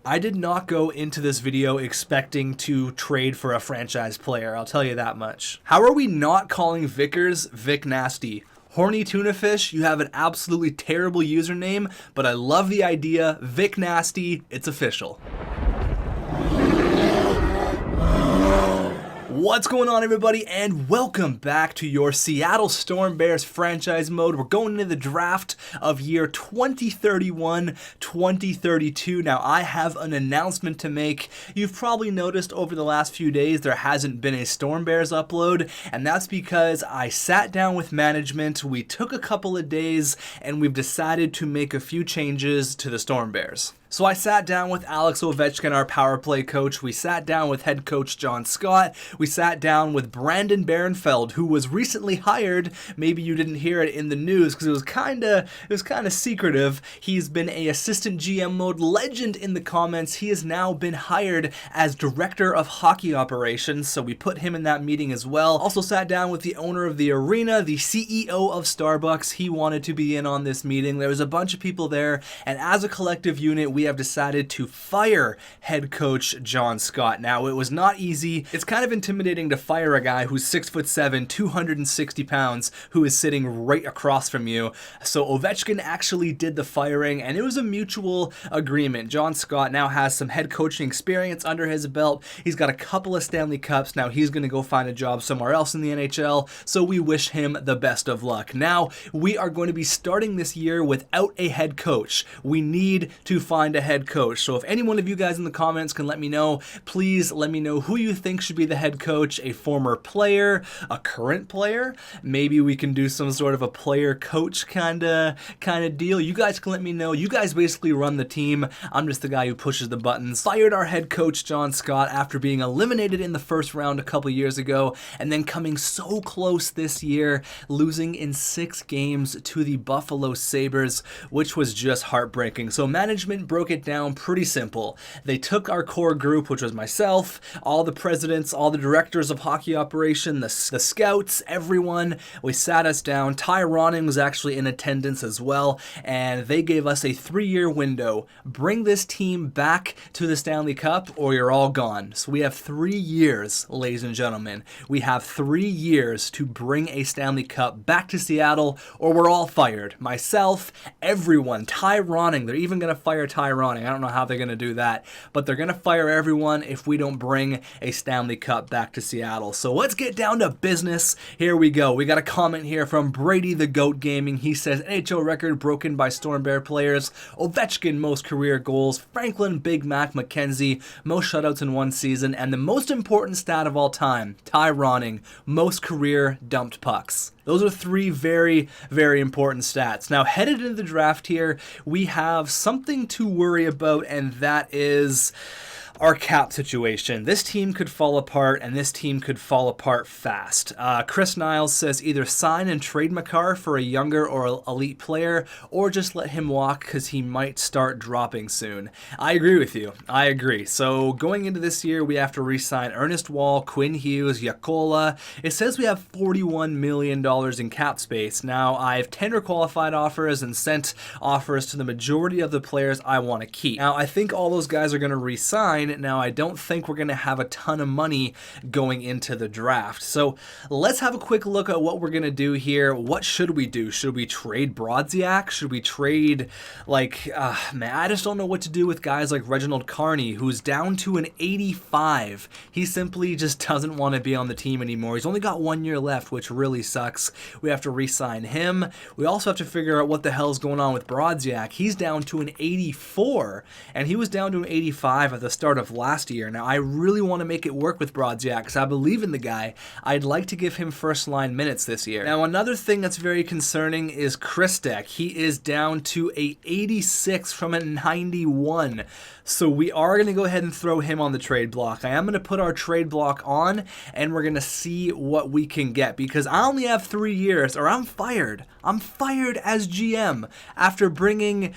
I did not go into this video expecting to trade for a franchise player, I'll tell you that much. How are we not calling Vickers Vic Nasty? Horny Tuna Fish, you have an absolutely terrible username, but I love the idea. Vic Nasty, it's official. What's going on, everybody, and welcome back to your Seattle Storm Bears franchise mode. We're going into the draft of year 2031-2032. Now, I have an announcement to make. You've probably noticed over the last few days there hasn't been a Storm Bears upload, and that's because I sat down with management, we took a couple of days, and we've decided to make a few changes to the Storm Bears. So I sat down with Alex Ovechkin, our power play coach. We sat down with head coach John Scott. We sat down with Brandon Barenfeld, who was recently hired. Maybe you didn't hear it in the news because it was kind of secretive. He's been a assistant GM mode legend in the comments. He has now been hired as director of hockey operations, so we put him in that meeting as well. Also sat down with the owner of the arena, the CEO of Starbucks. He wanted to be in on this meeting. There was a bunch of people there, and as a collective unit, we have decided to fire head coach John Scott. Now, it was not easy. It's kind of intimidating to fire a guy who's 6'7", 260 pounds, who is sitting right across from you. So Ovechkin actually did the firing, and it was a mutual agreement. John Scott now has some head coaching experience under his belt. He's got a couple of Stanley Cups. Now he's going to go find a job somewhere else in the NHL, so we wish him the best of luck. Now, we are going to be starting this year without a head coach. We need to find a head coach. So if any one of you guys in the comments can let me know, please let me know who you think should be the head coach. A former player, a current player, maybe we can do some sort of a player coach kind of deal. You guys can let me know. You guys basically run the team. I'm just the guy who pushes the buttons. Fired our head coach John Scott after being eliminated in the first round a couple years ago, and then coming so close this year, losing in 6 games to the Buffalo Sabres, which was just heartbreaking. So management broke it down pretty simple. They took our core group, which was myself, all the presidents, all the directors of hockey operation, the scouts, everyone. We sat us down. Ty Ronning was actually in attendance as well, and they gave us a 3-year window. Bring this team back to the Stanley Cup or you're all gone. So we have 3 years, ladies and gentlemen. We have 3 years to bring a Stanley Cup back to Seattle or we're all fired. Myself, everyone, Ty Ronning. They're even going to fire Ty Ronning. I don't know how they're going to do that, but they're going to fire everyone if we don't bring a Stanley Cup back to Seattle. So let's get down to business. Here we go. We got a comment here from Brady the Goat Gaming. He says, NHL record broken by Storm Bear players. Ovechkin most career goals. Franklin Big Mac McKenzie most shutouts in one season. And the most important stat of all time, Ty Ronning most career dumped pucks. Those are 3 very, very important stats. Now, headed into the draft here, we have something to worry about, and that is our cap situation. This team could fall apart, and this team could fall apart fast. Chris Niles says either sign and trade Makar for a younger or elite player, or just let him walk because he might start dropping soon. I agree with you. I agree. So going into this year, we have to re-sign Ernest Wall, Quinn Hughes, Yakola. It says we have $41 million in cap space. Now, I've tender qualified offers and sent offers to the majority of the players I want to keep. Now, I think all those guys are going to re-sign. Now, I don't think we're going to have a ton of money going into the draft. So let's have a quick look at what we're going to do here. What should we do? Should we trade Brodziak? Should we trade, man, I just don't know what to do with guys like Reginald Carney, who's down to an 85. He simply just doesn't want to be on the team anymore. He's only got 1 year left, which really sucks. We have to re-sign him. We also have to figure out what the hell's going on with Brodziak. He's down to an 84, and he was down to an 85 at the start of last year. Now, I really want to make it work with Brodziak because I believe in the guy. I'd like to give him first line minutes this year. Now, another thing that's very concerning is Christek. He is down to a 86 from a 91. So we are going to go ahead and throw him on the trade block. I am going to put our trade block on, and we're going to see what we can get because I only have 3 years or I'm fired. I'm fired as GM after bringing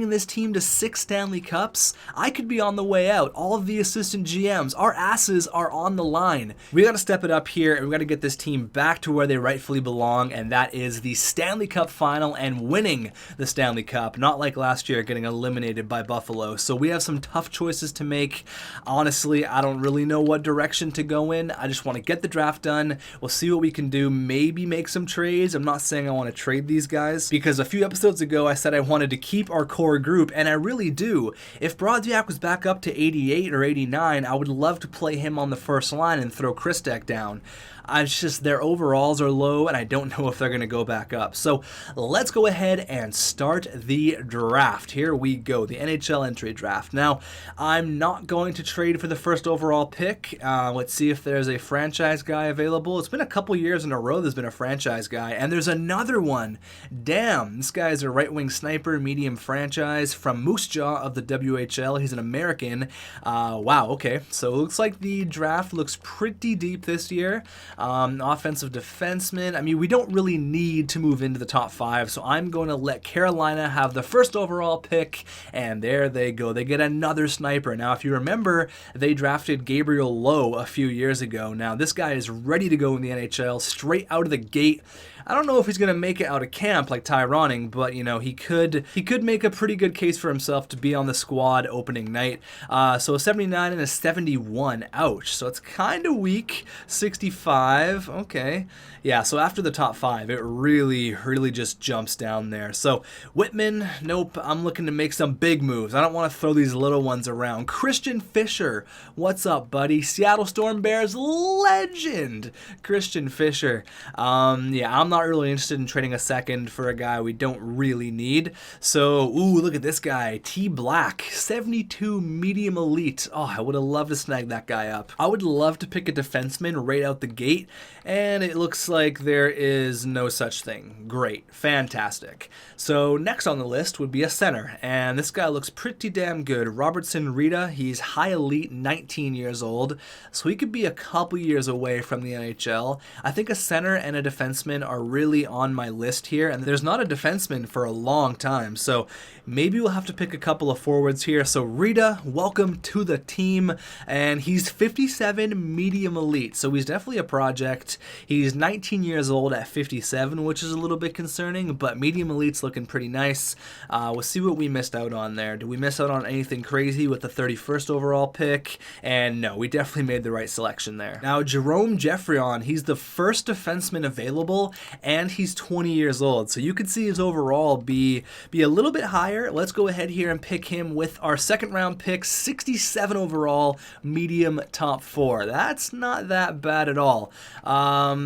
this team to 6 Stanley Cups. I could be on the way out. all of the assistant GMs. Our asses are on the line. We got to step it up here, and we got to get this team back to where they rightfully belong, and that is the Stanley Cup final and winning the Stanley Cup, not like last year getting eliminated by Buffalo. So we have some tough choices to make. Honestly, I don't really know what direction to go in. I just want to get the draft done. We'll see what we can do, maybe make some trades. I'm not saying I want to trade these guys, because a few episodes ago I said I wanted to keep our core group, and I really do. If Brodziak was back up to 88 or 89, I would love to play him on the first line and throw Kristek down. It's just their overalls are low, and I don't know if they're going to go back up. So let's go ahead and start the draft. Here we go, the NHL entry draft. Now, I'm not going to trade for the first overall pick. Let's see if there's a franchise guy available. It's been a couple years in a row there's been a franchise guy, and there's another one. Damn, this guy is a right-wing sniper, medium franchise from Moose Jaw of the WHL. He's an American. Wow, okay. So it looks like the draft looks pretty deep this year. Offensive defenseman. I mean, we don't really need to move into the top 5, so I'm going to let Carolina have the first overall pick, and there they go. They get another sniper. Now, if you remember, they drafted Gabriel Lowe a few years ago. Now, this guy is ready to go in the NHL straight out of the gate. I don't know if he's going to make it out of camp like Tyroning, but, you know, he could make a pretty good case for himself to be on the squad opening night. So a 79 and a 71. Ouch. So it's kind of weak. 65. Okay. Yeah, so after the top 5, it really just jumps down there. So Whitman, nope. I'm looking to make some big moves. I don't want to throw these little ones around. Christian Fisher. What's up, buddy? Seattle Storm Bears legend. Christian Fisher. Yeah, I'm not really interested in trading a second for a guy we don't really need. So, ooh, look at this guy. T Black, 72 medium elite. Oh, I would have loved to snag that guy up. I would love to pick a defenseman right out the gate, and it looks like there is no such thing. Great. Fantastic. So, next on the list would be a center, and this guy looks pretty damn good. Robertson Rita, he's high elite, 19 years old, so he could be a couple years away from the NHL. I think a center and a defenseman are really on my list here, and there's not a defenseman for a long time, so maybe we'll have to pick a couple of forwards here. So Rita, welcome to the team, and he's 57 medium elite, so he's definitely a project. He's 19 years old at 57, which is a little bit concerning, but medium elite's looking pretty nice. We'll see what we missed out on there. Did we miss out on anything crazy with the 31st overall pick? And no, we definitely made the right selection there. Now, Jerome Geoffrion, he's the first defenseman available, and he's 20 years old, so you could see his overall be a little bit higher. Let's go ahead here and pick him with our second round pick, 67 overall, medium top 4. That's not that bad at all.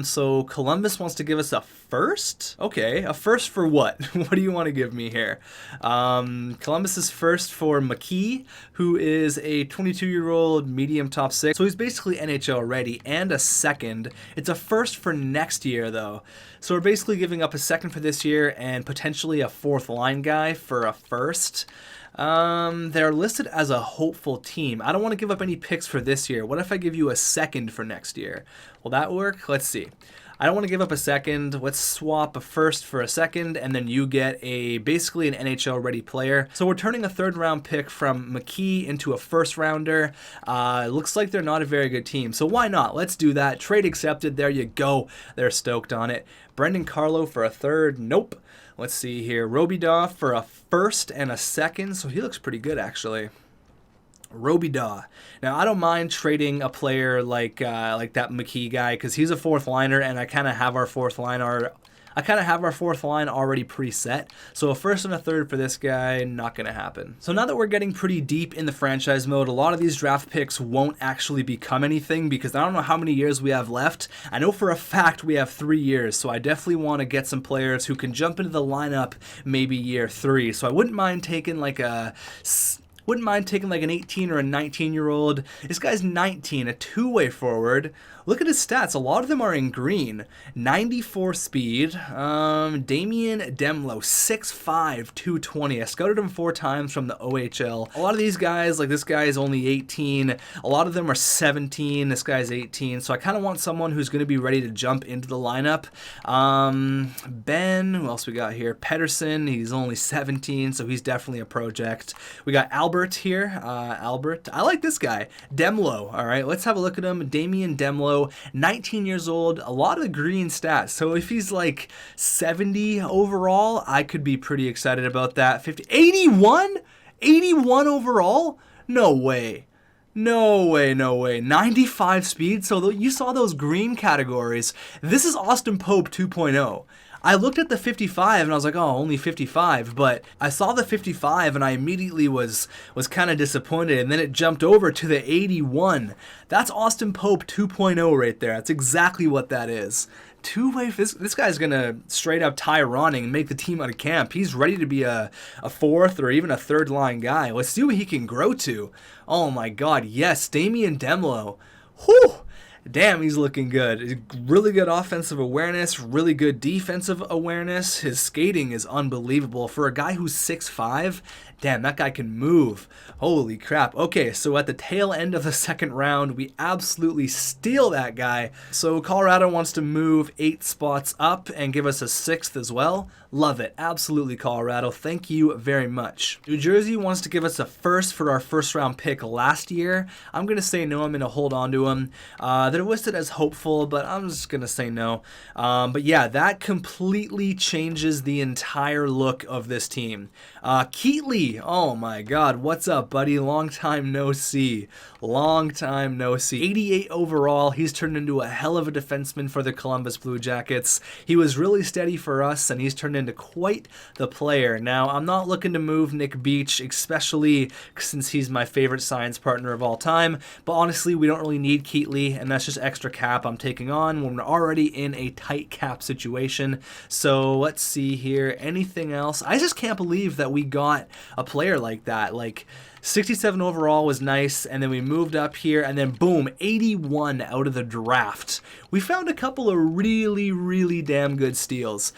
So Columbus wants to give us a first? Okay, a first for what? What do you want to give me here? Columbus is first for McKee, who is a 22-year-old medium top 6. So he's basically NHL ready, and a second. It's a first for next year, though. So we're basically giving up a second for this year and potentially a fourth line guy for a first. They're listed as a hopeful team. I don't want to give up any picks for this year. What if I give you a second for next year? Will that work? Let's see. I don't want to give up a second. Let's swap a first for a second, and then you get basically an NHL ready player. So we're turning a third round pick from McKee into a first rounder. It looks like they're not a very good team, so why not? Let's do that. Trade accepted. There you go. They're stoked on it. Brendan Carlo for a third. Nope. Let's see here. Robidaw for a first and a second. So he looks pretty good, actually. Robidaw. Now, I don't mind trading a player like that McKee guy, because he's a fourth liner, and I kind of have our fourth line already preset. So a first and a third for this guy, not going to happen. So now that we're getting pretty deep in the franchise mode, a lot of these draft picks won't actually become anything, because I don't know how many years we have left. I know for a fact we have 3 years, so I definitely want to get some players who can jump into the lineup maybe year 3. So I wouldn't mind taking like an 18 or a 19-year-old. This guy's 19, a two-way forward. Look at his stats. A lot of them are in green. 94 speed. Damian Demlo, 6'5", 220. I scouted him 4 times from the OHL. A lot of these guys, like this guy is only 18. A lot of them are 17. This guy's 18. So I kind of want someone who's going to be ready to jump into the lineup. Ben, who else we got here? Pedersen, he's only 17, so he's definitely a project. We got Albert Albert here. Albert. I like this guy. Demlo. All right, let's have a look at him. Damian Demlo, 19 years old. A lot of green stats. So if he's like 70 overall, I could be pretty excited about that. 50, 81? 81 overall? No way. No way, no way. 95 speed. So you saw those green categories. This is Austin Pope 2.0. I looked at the 55 and I was like, oh, only 55, but I saw the 55 and I immediately was kind of disappointed, and then it jumped over to the 81. That's Austin Pope 2.0 right there. That's exactly what that is. Two-way, this guy's gonna straight up Tyroning and make the team out of camp. He's ready to be a fourth or even a third line guy. Let's see what he can grow to. Oh my god, yes, Damian Demlo. Whew! Damn, he's looking good. Really good offensive awareness, really good defensive awareness. His skating is unbelievable. For a guy who's 6'5", damn, that guy can move. Holy crap. Okay, so at the tail end of the second round, we absolutely steal that guy. So Colorado wants to move 8 spots up and give us a 6th as well. Love it. Absolutely, Colorado. Thank you very much. New Jersey wants to give us a 1st for our first round pick last year. I'm going to say no. I'm going to hold on to him. They're listed as hopeful, but I'm just going to say no. But yeah, that completely changes the entire look of this team. Keatley, oh my god, what's up, buddy? Long time no see. Long time no see. 88 overall. He's turned into a hell of a defenseman for the Columbus Blue Jackets. He was really steady for us, and he's turned into quite the player. Now, I'm not looking to move Nick Beach, especially since he's my favorite science partner of all time, but honestly, we don't really need Keatley, and that's just extra cap I'm taking on when we're already in a tight cap situation. So let's see here. Anything else? I just can't believe that we got a player like that. Like, 67 overall was nice, and then we moved up here, and then boom, 81 out of the draft. We found a couple of really, really damn good steals.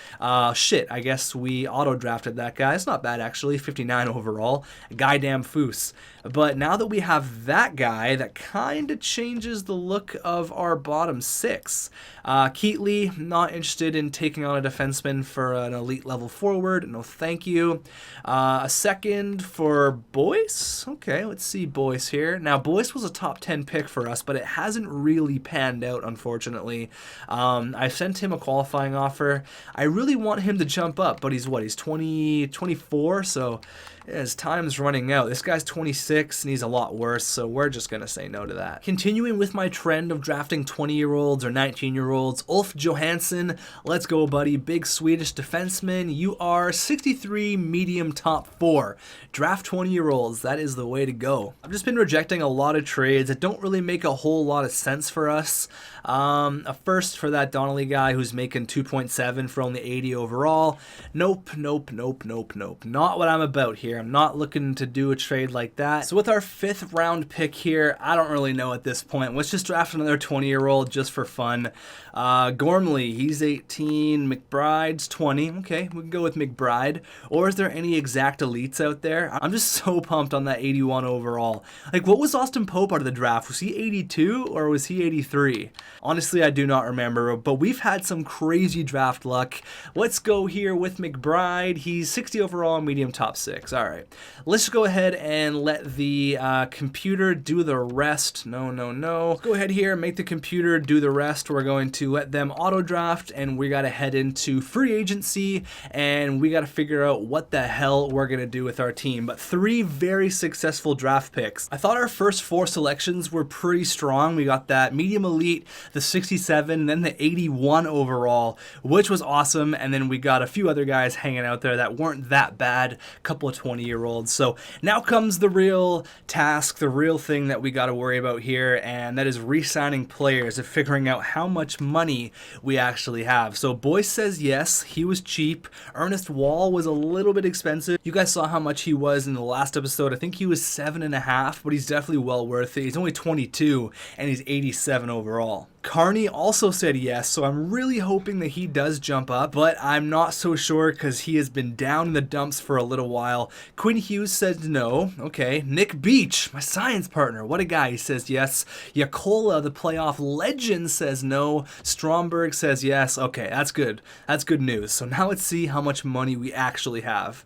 Shit, I guess we auto-drafted that guy. It's not bad, actually, 59 overall. Guy damn Foose. But now that we have that guy, that kind of changes the look of our bottom 6. Keatley, not interested in taking on a defenseman for an elite level forward. No, thank you. A 2nd for Boyce. Okay, let's see Boyce here. Now, Boyce was a top 10 pick for us, but it hasn't really panned out, unfortunately. I sent him a qualifying offer. I really want him to jump up, but he's what? He's 24, so his time's running out. This guy's 26, and he's a lot worse, so we're just going to say no to that. Continuing with my trend of drafting 20-year-olds or 19-year-olds, Ulf Johansson, let's go, buddy. Big Swedish defenseman. You are 63, medium, top 4. Draft 20-year-olds. That is the way to go. I've just been rejecting a lot of trades that don't really make a whole lot of sense for us. A 1st for that Donnelly guy who's making 2.7 for only 80 overall. Nope, nope, nope, nope, nope. Not what I'm about here. I'm not looking to do a trade like that. So with our 5th round pick here, I don't really know at this point. Let's just draft another 20-year-old just for fun. Gormley, he's 18. McBride's 20. Okay, we can go with McBride. Or is there any exact elites out there? I'm just so pumped on that 81 overall. Like, what was Austin Pope out of the draft? Was he 82 or was he 83? Honestly, I do not remember, but we've had some crazy draft luck. Let's go here with McBride. He's 60 overall, medium, top 6. All right, let's go ahead and let the computer do the rest. No, no, no. Let's go ahead here, make the computer do the rest. We're going to let them auto draft, and we got to head into free agency, and we got to figure out what the hell we're going to do with our team. But 3 very successful draft picks. I thought our first 4 selections were pretty strong. We got that medium elite, the 67, then the 81 overall, which was awesome. And then we got a few other guys hanging out there that weren't that bad, a couple of 20-year-olds. So now comes the real task, the real thing that we got to worry about here, and that is re-signing players and figuring out how much money we actually have. So Boyce says yes, he was cheap. Ernest Wall was a little bit expensive. You guys saw how much he was in the last episode. I think he was 7.5, but he's definitely well worth it. He's only 22, and he's 87 overall. Carney also said yes, so I'm really hoping that he does jump up, but I'm not so sure because he has been down in the dumps for a little while. Quinn Hughes says no. Okay. Nick Beach, my science partner, what a guy, he says yes. Yakola, the playoff legend, says no. Stromberg says yes. Okay, that's good. That's good news. So now let's see how much money we actually have.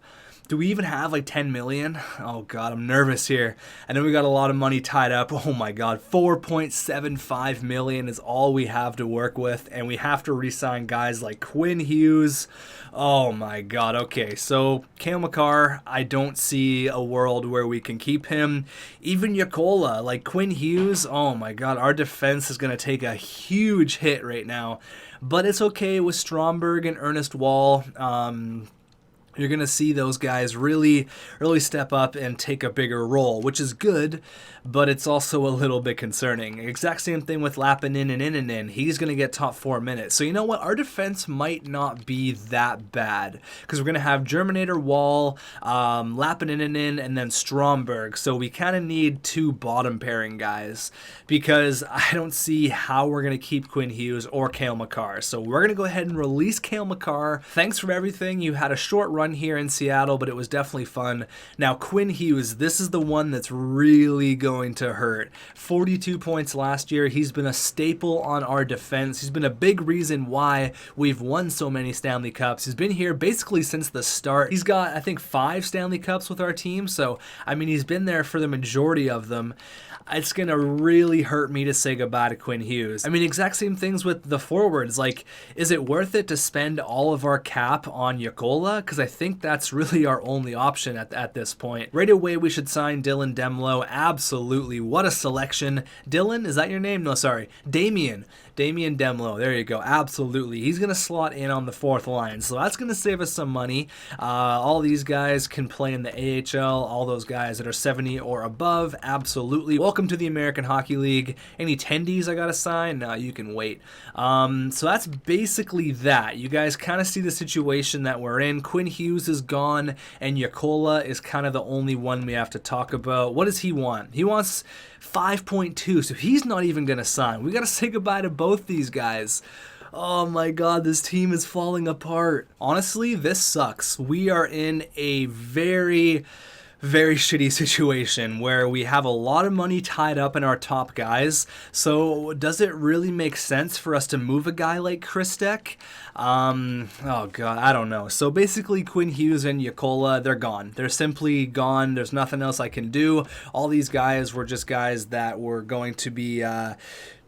Do we even have like 10 million? Oh God, I'm nervous here. I know we got a lot of money tied up. Oh my God, 4.75 million is all we have to work with, and we have to re-sign guys like Quinn Hughes. Oh my God. Okay, so Cale Makar, I don't see a world where we can keep him. Even Yakola, like Quinn Hughes, oh my God, our defense is going to take a huge hit right now. But it's okay with Stromberg and Ernest Wall. You're going to see those guys really step up and take a bigger role, which is good, but it's also a little bit concerning. Exact same thing with Lappinen and Innanen. He's going to get top 4 minutes. So you know what? Our defense might not be that bad because we're going to have Germinator, Wall, Lappinen, and then Stromberg. So we kind of need 2 bottom pairing guys because I don't see how we're going to keep Quinn Hughes or Cale Makar. So we're going to go ahead and release Cale Makar. Thanks for everything. You had a short run here in Seattle, but it was definitely fun. Now Quinn Hughes, this is the one that's really going to hurt. 42 points last year. He's been a staple on our defense. He's been a big reason why we've won so many Stanley Cups. He's been here basically since the start. He's got, I think, 5 Stanley Cups with our team, so I mean he's been there for the majority of them. It's going to really hurt me to say goodbye to Quinn Hughes. I mean, exact same things with the forwards. Like, is it worth it to spend all of our cap on Yakola? Because I think that's really our only option at this point. Right away, we should sign Dylan Demlo. Absolutely. What a selection. Dylan, is that your name? No, sorry. Damian Demlo. There you go. Absolutely. He's going to slot in on the 4th line. So that's going to save us some money. All these guys can play in the AHL. All those guys that are 70 or above. Absolutely. Welcome to the American Hockey League. Any tendies I got to sign? No, you can wait. So that's basically that. You guys kind of see the situation that we're in. Quinn Hughes is gone, and Yakola is kind of the only one we have to talk about. What does he want? He wants 5.2, so he's not even going to sign. We got to say goodbye to both these guys. Oh my God, this team is falling apart. Honestly, this sucks. We are in a very shitty situation where we have a lot of money tied up in our top guys. So does it really make sense for us to move a guy like Christek? Oh God, I don't know. So basically Quinn Hughes and Yakola, they're gone. They're simply gone. There's nothing else I can do. All these guys were just guys that were going to be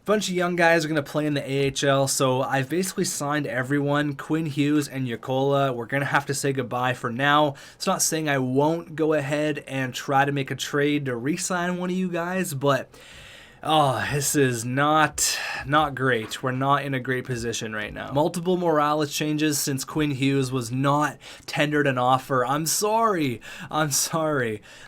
bunch of young guys are going to play in the AHL, so I've basically signed everyone. Quinn Hughes and Yakola, we're going to have to say goodbye for now. It's not saying I won't go ahead and try to make a trade to re-sign one of you guys, but oh, this is not great. We're not in a great position right now. Multiple Morales changes since Quinn Hughes was not tendered an offer. I'm sorry.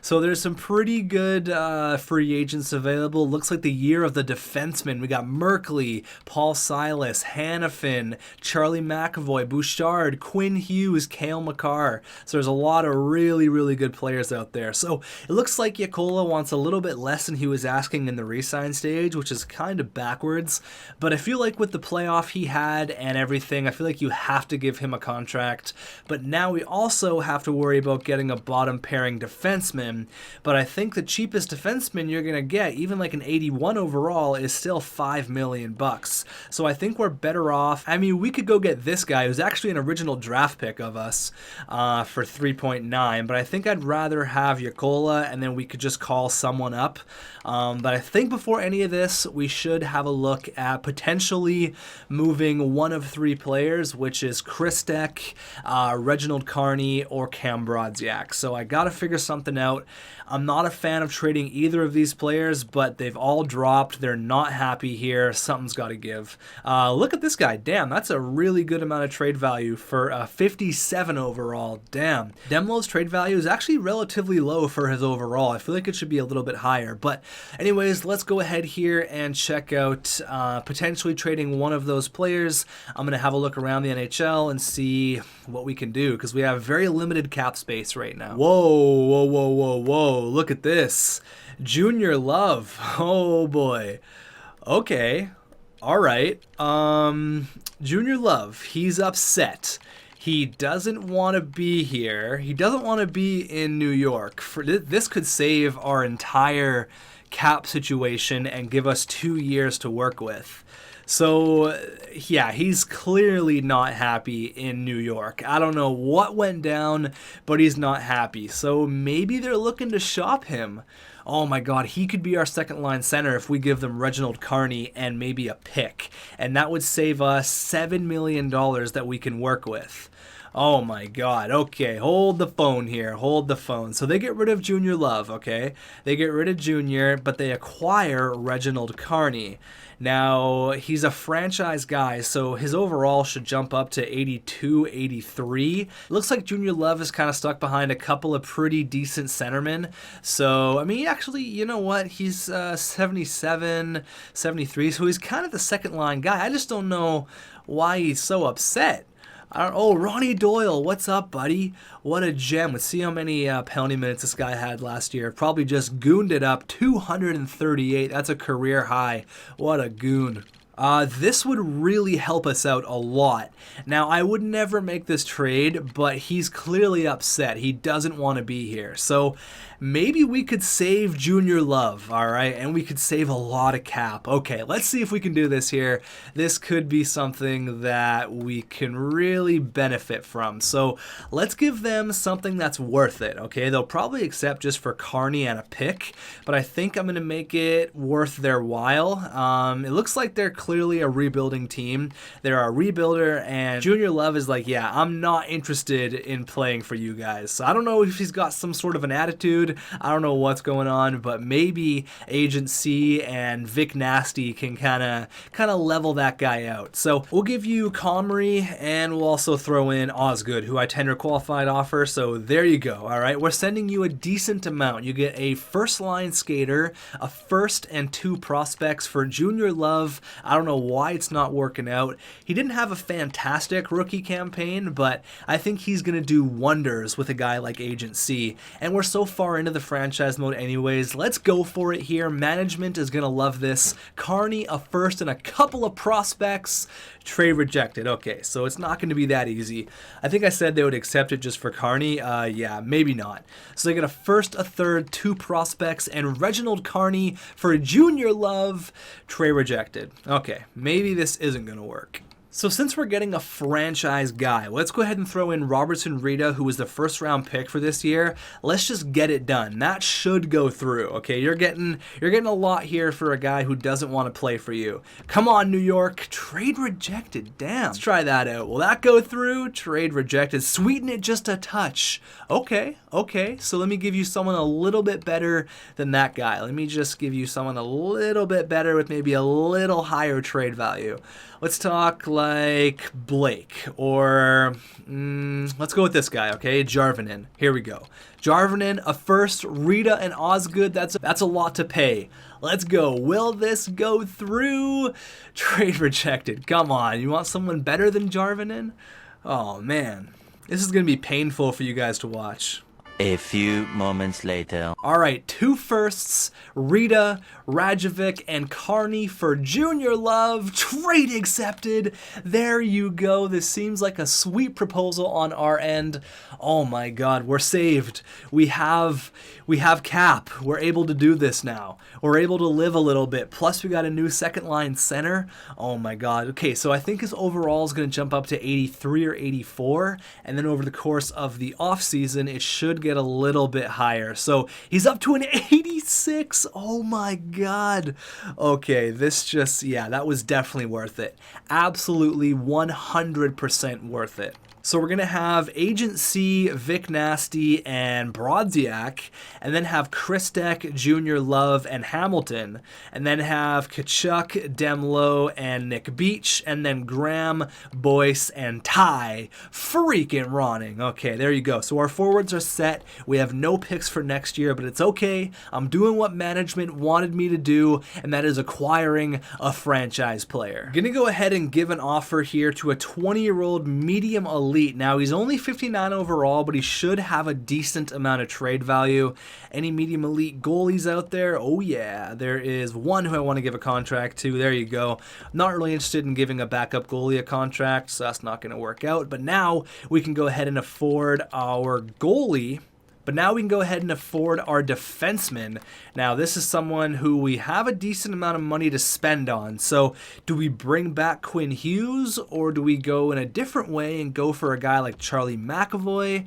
So there's some pretty good free agents available. Looks like the year of the defenseman. We got Merkley, Paul Silas, Hannafin, Charlie McAvoy, Bouchard, Quinn Hughes, Cale Makar. So there's a lot of really good players out there. So it looks like Yakola wants a little bit less than he was asking in the re-sign stage, which is kind of backwards, but I feel like with the playoff he had and everything, I feel like you have to give him a contract. But now we also have to worry about getting a bottom pairing defenseman, but I think the cheapest defenseman you're gonna get, even like an 81 overall, is still $5 million. So I think we're better off. I mean, we could go get this guy who's actually an original draft pick of us for 3.9, but I think I'd rather have Yakola and then we could just call someone up. But I think before any of this, we should have a look at potentially moving one of 3 players, which is Christek, Reginald Carney, or Cam Brodziak. So I got to figure something out. I'm not a fan of trading either of these players, but they've all dropped. They're not happy here. Something's got to give. Look at this guy. Damn, that's a really good amount of trade value for 57 overall. Damn. Demlo's trade value is actually relatively low for his overall. I feel like it should be a little bit higher. But anyways, let's go ahead here and check out potentially trading one of those players. I'm going to have a look around the NHL and see what we can do because we have very limited cap space right now. Whoa. Look at this. Junior Love. Oh boy. Okay. All right. Junior Love, he's upset. He doesn't want to be here. He doesn't want to be in New York. This could save our entire cap situation and give us 2 years to work with. So, yeah, he's clearly not happy in New York. I don't know what went down, but he's not happy. So maybe they're looking to shop him. Oh my god, he could be our second line center if we give them Reginald Carney and maybe a pick. And that would save us $7 million that we can work with. Oh my god. Okay, hold the phone here. Hold the phone. So they get rid of Junior Love, okay? They get rid of Junior, but they acquire Reginald Carney. Now, he's a franchise guy, so his overall should jump up to 82, 83. Looks like Junior Love is kind of stuck behind a couple of pretty decent centermen. So, I mean, actually, you know what? He's 77, 73, so he's kind of the second line guy. I just don't know why he's so upset. Oh, Ronnie Doyle, what's up, buddy? What a gem. Let's see how many penalty minutes this guy had last year. Probably just gooned it up, 238. That's a career high. What a goon. This would really help us out a lot. Now, I would never make this trade, but he's clearly upset. He doesn't want to be here. So maybe we could save Junior Love, all right? And we could save a lot of cap. Okay, let's see if we can do this here. This could be something that we can really benefit from. So let's give them something that's worth it, okay? They'll probably accept just for Carney and a pick, but I think I'm going to make it worth their while. It looks like they're clearly a rebuilding team. They're a rebuilder, and Junior Love is like, yeah, I'm not interested in playing for you guys. So I don't know if he's got some sort of an attitude. I don't know what's going on, but maybe Agent C and Vic Nasty can kind of level that guy out. So we'll give you Comrie, and we'll also throw in Osgood, who I tender qualified offer. So there you go. All right, we're sending you a decent amount. You get a first line skater, a first and 2 prospects for Junior Love. I don't know why it's not working out. He didn't have a fantastic rookie campaign, but I think he's going to do wonders with a guy like Agent C. And we're so far into the franchise mode anyways. Let's go for it here. Management is going to love this. Carney, a first and a couple of prospects. Trade rejected. Okay, so it's not going to be that easy. I think I said they would accept it just for Carney. Yeah, maybe not. So they get a first, a third, 2 prospects, and Reginald Carney for Junior Love. Trade rejected. Okay, maybe this isn't going to work. So since we're getting a franchise guy, let's go ahead and throw in Robertson Rita, who was the first round pick for this year. Let's just get it done. That should go through. Okay, you're getting a lot here for a guy who doesn't want to play for you. Come on, New York. Trade rejected. Damn. Let's try that out. Will that go through? Trade rejected. Sweeten it just a touch. Okay. So let me give you someone a little bit better than that guy. Let me just give you someone a little bit better with maybe a little higher trade value. Let's talk like Blake, or let's go with this guy, okay? Jarvinen. Here we go. Jarvinen, a first, Rita and Osgood. That's a lot to pay. Let's go. Will this go through? Trade rejected. Come on. You want someone better than Jarvinen? Oh, man. This is going to be painful for you guys to watch. A few moments later. All right, 2 firsts, Rita, Rajovic, and Carney for Junior Love. Trade accepted. There you go. This seems like a sweet proposal on our end. Oh my God, we're saved. We have cap. We're able to do this now. We're able to live a little bit. Plus, we got a new second line center. Oh my God. Okay, so I think his overall is going to jump up to 83 or 84, and then over the course of the offseason, it should get a little bit higher. So he's up to an 86. Oh my God. Okay, that was definitely worth it. Absolutely 100% worth it. So we're going to have Agent C, Vic Nasty, and Brodziak, and then have Christek, Junior Love, and Hamilton, and then have Kachuk, Demlo, and Nick Beach, and then Graham, Boyce, and Ty freaking Ronning. Okay, there you go. So our forwards are set. We have no picks for next year, but it's okay. I'm doing what management wanted me to do, and that is acquiring a franchise player. Going to go ahead and give an offer here to a 20-year-old medium elite. Now, he's only 59 overall, but he should have a decent amount of trade value. Any medium elite goalies out there? Oh yeah, there is one who I want to give a contract to. There you go. Not really interested in giving a backup goalie a contract, so that's not going to work out. But now we can go ahead and afford our goalie But now we can go ahead and afford our defenseman. Now, this is someone who we have a decent amount of money to spend on. So, do we bring back Quinn Hughes, or do we go in a different way and go for a guy like Charlie McAvoy?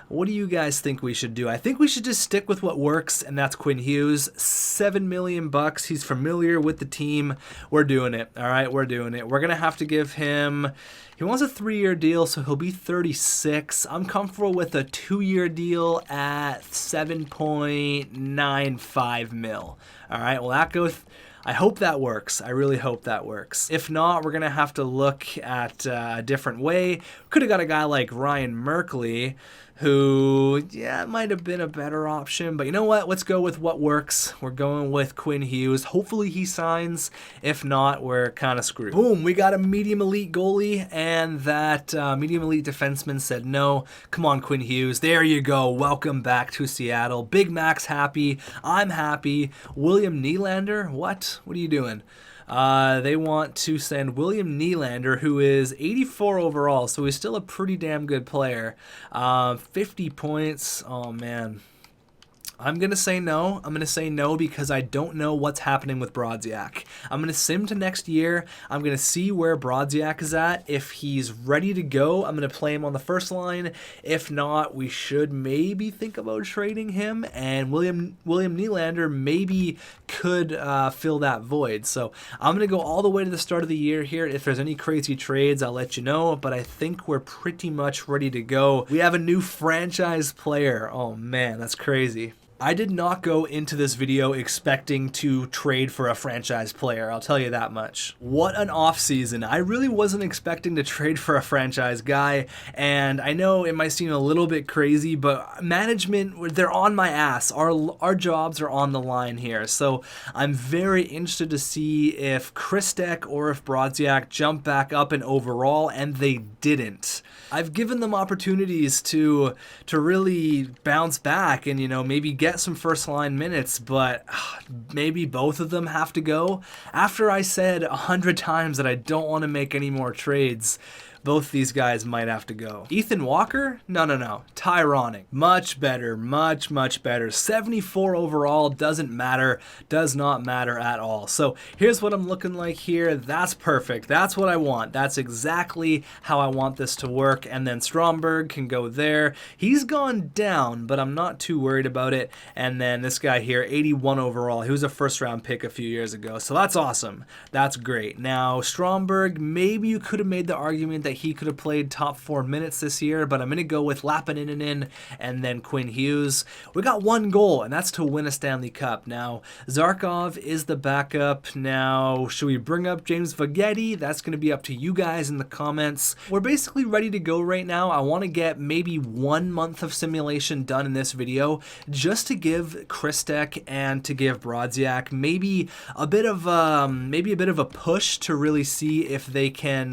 What do you guys think we should do? I think we should just stick with what works, and that's Quinn Hughes. $7 million. He's familiar with the team. We're doing it. All right, we're doing it. We're going to have to give him... He wants a 3-year deal, so he'll be 36. I'm comfortable with a 2-year deal at 7.95 mil. All right, well, that goes... I hope that works. I really hope that works. If not, we're going to have to look at a different way. Could have got a guy like Ryan Merkley, who, yeah, it might have been a better option. But you know what? Let's go with what works. We're going with Quinn Hughes. Hopefully he signs. If not, we're kind of screwed. Boom, we got a medium elite goalie, and that medium elite defenseman said no. Come on, Quinn Hughes. There you go. Welcome back to Seattle. Big Mac's happy. I'm happy. William Nylander? What? What are you doing? They want to send William Nylander, who is 84 overall, so he's still a pretty damn good player. 50 points. Oh, man. I'm going to say no. I'm going to say no because I don't know what's happening with Brodziak. I'm going to sim to next year. I'm going to see where Brodziak is at. If he's ready to go, I'm going to play him on the first line. If not, we should maybe think about trading him, and William Nylander maybe could fill that void. So I'm going to go all the way to the start of the year here. If there's any crazy trades, I'll let you know, but I think we're pretty much ready to go. We have a new franchise player. Oh man, that's crazy. I did not go into this video expecting to trade for a franchise player, I'll tell you that much. What an offseason. I really wasn't expecting to trade for a franchise guy, and I know it might seem a little bit crazy, but management, they're on my ass. Our jobs are on the line here, so I'm very interested to see if Christek or if Brodziak jump back up in overall, and they didn't. I've given them opportunities to really bounce back and, you know, maybe get some first line minutes, but maybe both of them have to go. After I said 100 times that I don't want to make any more trades, both these guys might have to go. Ethan Walker? No. Tyronic. Much better. Much better. 74 overall. Doesn't matter. Does not matter at all. So here's what I'm looking like here. That's perfect. That's what I want. That's exactly how I want this to work. And then Stromberg can go there. He's gone down, but I'm not too worried about it. And then this guy here, 81 overall. He was a first round pick a few years ago. So that's awesome. That's great. Now, Stromberg, maybe you could have made the argument that he could have played top 4 minutes this year, but I'm going to go with Lappinen and then Quinn Hughes. We got one goal, and that's to win a Stanley Cup. Now, Zarkov is the backup. Now, should we bring up James Vagetti? That's going to be up to you guys in the comments. We're basically ready to go right now. I want to get maybe 1 month of simulation done in this video just to give Christek and to give Brodziak maybe a bit of a push to really see if they can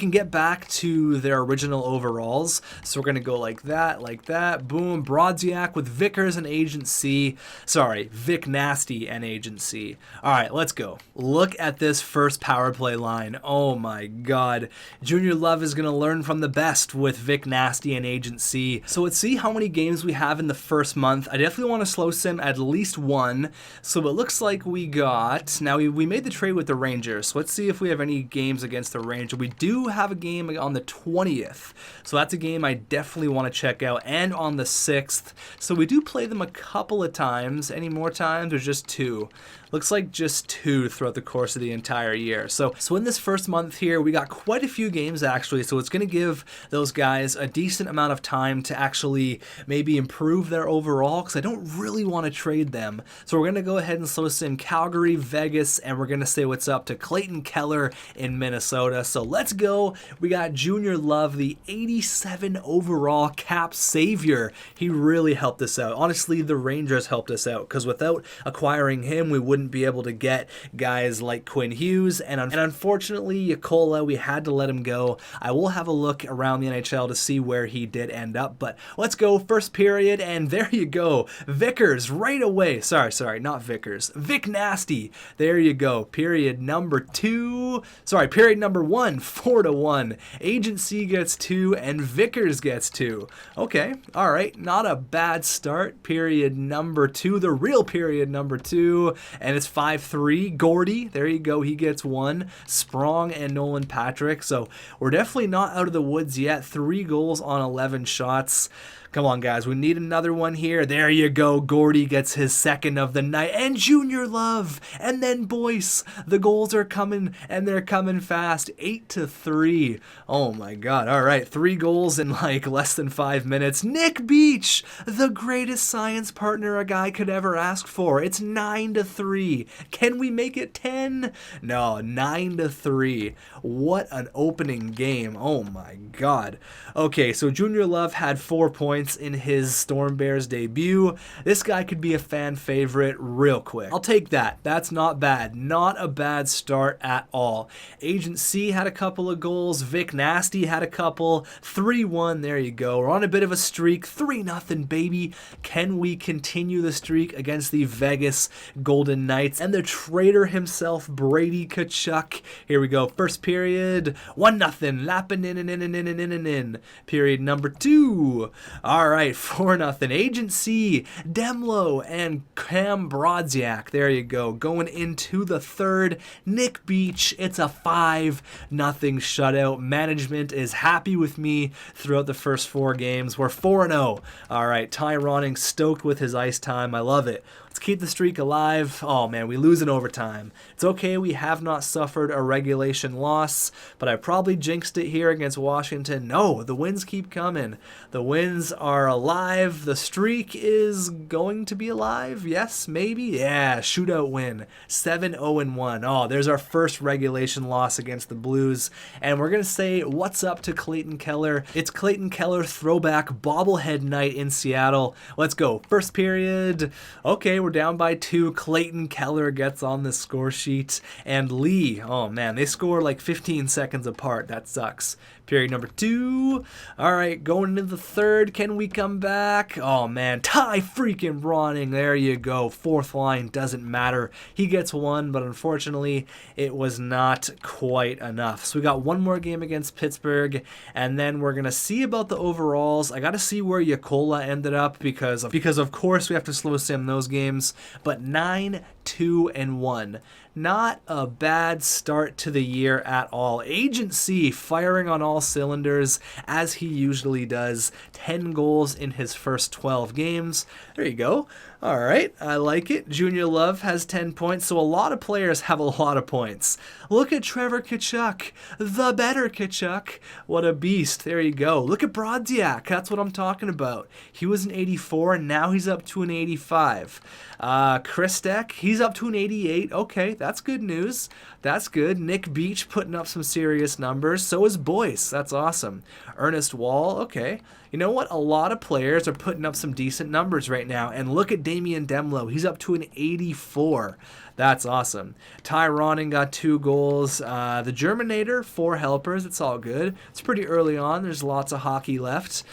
get back to their original overalls. So we're going to go like that, boom, Brodziak with Vickers and Agent C. Sorry, Vic Nasty and Agent C. All right, let's go. Look at this first power play line. Oh my God. Junior Love is going to learn from the best with Vic Nasty and Agent C. So let's see how many games we have in the first month. I definitely want to slow sim at least one. So it looks like we got, now we made the trade with the Rangers. So let's see if we have any games against the Rangers. We do have a game on the 20th, so that's a game I definitely want to check out, and on the 6th. So we do play them a couple of times. Any more times or just 2? Looks like just 2 throughout the course of the entire year. So in this first month here, we got quite a few games actually, so it's going to give those guys a decent amount of time to actually maybe improve their overall, because I don't really want to trade them. So we're going to go ahead and slow sim Calgary, Vegas, and we're going to say what's up to Clayton Keller in Minnesota. So let's go. We got Junior Love, the 87 overall cap savior. He really helped us out. Honestly, the Rangers helped us out, because without acquiring him, we wouldn't be able to get guys like Quinn Hughes, and unfortunately Yakola, we had to let him go. I will have a look around the NHL to see where he did end up, but let's go first period, and there you go. Vickers right away. Sorry, not Vickers. Vic Nasty. There you go. Period number 1, 4-1. 1. Agent C gets 2, and Vickers gets 2. Okay, all right, not a bad start. Period number 2, the real period number 2, and it's 5-3. Gordy, there you go, he gets 1. Sprong and Nolan Patrick, so we're definitely not out of the woods yet. 3 goals on 11 shots. Come on, guys, we need another one here. There you go. Gordy gets his second of the night. And Junior Love. And then Boyce. The goals are coming, and they're coming fast. 8-3. Oh, my God. All right, 3 goals in, like, less than 5 minutes. Nick Beach, the greatest science partner a guy could ever ask for. It's 9-3. Can we make it 10? No, 9-3. What an opening game. Oh, my God. Okay, so Junior Love had 4 points in his Storm Bears debut. This guy could be a fan favorite real quick. I'll take that. That's not bad. Not a bad start at all. Agent C had a couple of goals. Vic Nasty had a couple. 3-1. There you go. We're on a bit of a streak. 3-0, baby. Can we continue the streak against the Vegas Golden Knights and the traitor himself, Brady Tkachuk? Here we go. First period. 1-0. Lapping in. Period number 2. All right, 4-0. Agent C, Demlo, and Cam Brodziak. There you go. Going into the third, Nick Beach. It's a 5-0 shutout. Management is happy with me throughout the first 4 games. We're 4-0. All right, Ty Ronning stoked with his ice time. I love it. Let's keep the streak alive. Oh, man, we lose in overtime. It's okay, we have not suffered a regulation loss, but I probably jinxed it here against Washington. No, the wins keep coming. The wins are alive. The streak is going to be alive. Yes, maybe. Yeah, shootout win. 7-0-1. Oh, there's our first regulation loss against the Blues. And we're going to say what's up to Clayton Keller. It's Clayton Keller throwback bobblehead night in Seattle. Let's go. First period. Okay, we're down by 2. Clayton Keller gets on the score sheet. And Lee, oh man, they score like 15 seconds apart. That sucks. Period number 2. All right, going into the third. Can we come back? Oh, man. Ty freaking Ronning. There you go. Fourth line. Doesn't matter. He gets 1, but unfortunately, it was not quite enough. So we got one more game against Pittsburgh, and then we're going to see about the overalls. I got to see where Yakola ended up because of course, we have to slow sim those games. But 9-2-1. Not a bad start to the year at all. Agent C firing on all cylinders as he usually does. 10 goals in his first 12 games. There you go. All right, I like it. Junior Love has 10 points, so a lot of players have a lot of points. Look at Trevor Tkachuk, the better Tkachuk. What a beast. There you go. Look at Brodziak. That's what I'm talking about. He was an 84, and now he's up to an 85. Christek, he's up to an 88. Okay, that's good news. That's good. Nick Beach putting up some serious numbers. So is Boyce. That's awesome. Ernest Wall, okay. You know what? A lot of players are putting up some decent numbers right now. And look at Damian Demlo. He's up to an 84. That's awesome. Ty Ronning got 2 goals. The Germinator, 4 helpers. It's all good. It's pretty early on. There's lots of hockey left.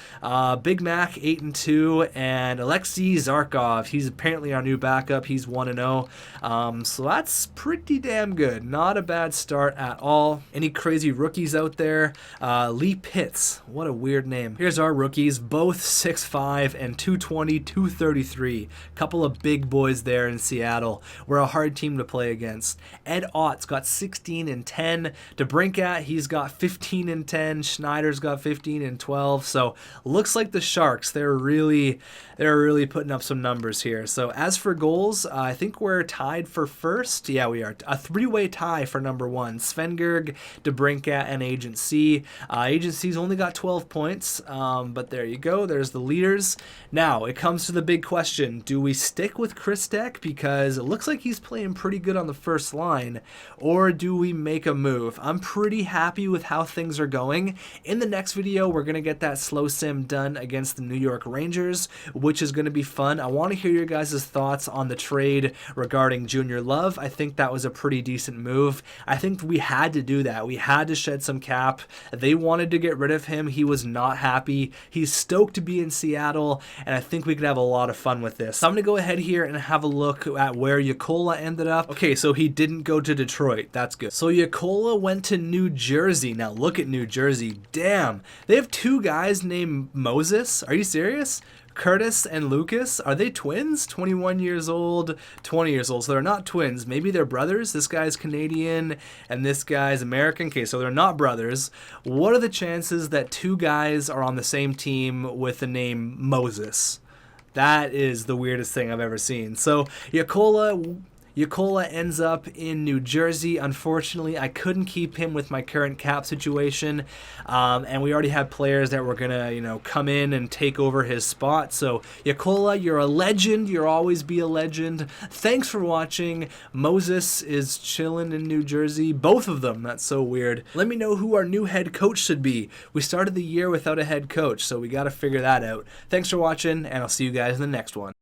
Big Mac, 8-2. And Alexei Zarkov, he's apparently our new backup. He's 1-0. So that's pretty damn good. Not a bad start at all. Any crazy rookies out there? Lee Pitts. What a weird name. Here's our rookies. Both 6'5" and 220, 233. Couple of big boys there in Seattle. We're a hard team to play against. Ed Ott's got 16 and 10. DeBrincat, he's got 15 and 10. Schneider's got 15 and 12. So looks like the Sharks, they're really putting up some numbers here. So as for goals, I think we're tied for first. Yeah, we are. A 3-way tie for number 1. Svengerg, DeBrincat, and Agent C. Agent C's only got 12 points, but there you go. There's the leaders. Now, it comes to the big question. Do we stick with Christek because it looks like he's playing pretty good on the first line, or do we make a move? I'm pretty happy with how things are going. In the next video, we're going to get that slow sim done against the New York Rangers, which is going to be fun. I want to hear your guys' thoughts on the trade regarding Junior Love. I think that was a pretty decent move. I think we had to do that. We had to shed some cap. They wanted to get rid of him. He was not happy. He's stoked to be in Seattle, and I think we could have a lot of fun with this. So I'm going to go ahead here and have a look at where Yakola ended ended up. Okay, so he didn't go to Detroit. That's good. So Yakola went to New Jersey. Now look at New Jersey. Damn. They have 2 guys named Moses. Are you serious? Curtis and Lucas, are they twins? 21 years old, 20 years old. So they're not twins. Maybe they're brothers. This guy's Canadian and this guy's American. Okay, so they're not brothers. What are the chances that 2 guys are on the same team with the name Moses? That is the weirdest thing I've ever seen. So Yakola ends up in New Jersey. Unfortunately, I couldn't keep him with my current cap situation, and we already had players that were gonna, come in and take over his spot. So Yakola, you're a legend. You'll always be a legend. Thanks for watching. Moses is chilling in New Jersey. Both of them. That's so weird. Let me know who our new head coach should be. We started the year without a head coach, so we got to figure that out. Thanks for watching, and I'll see you guys in the next one.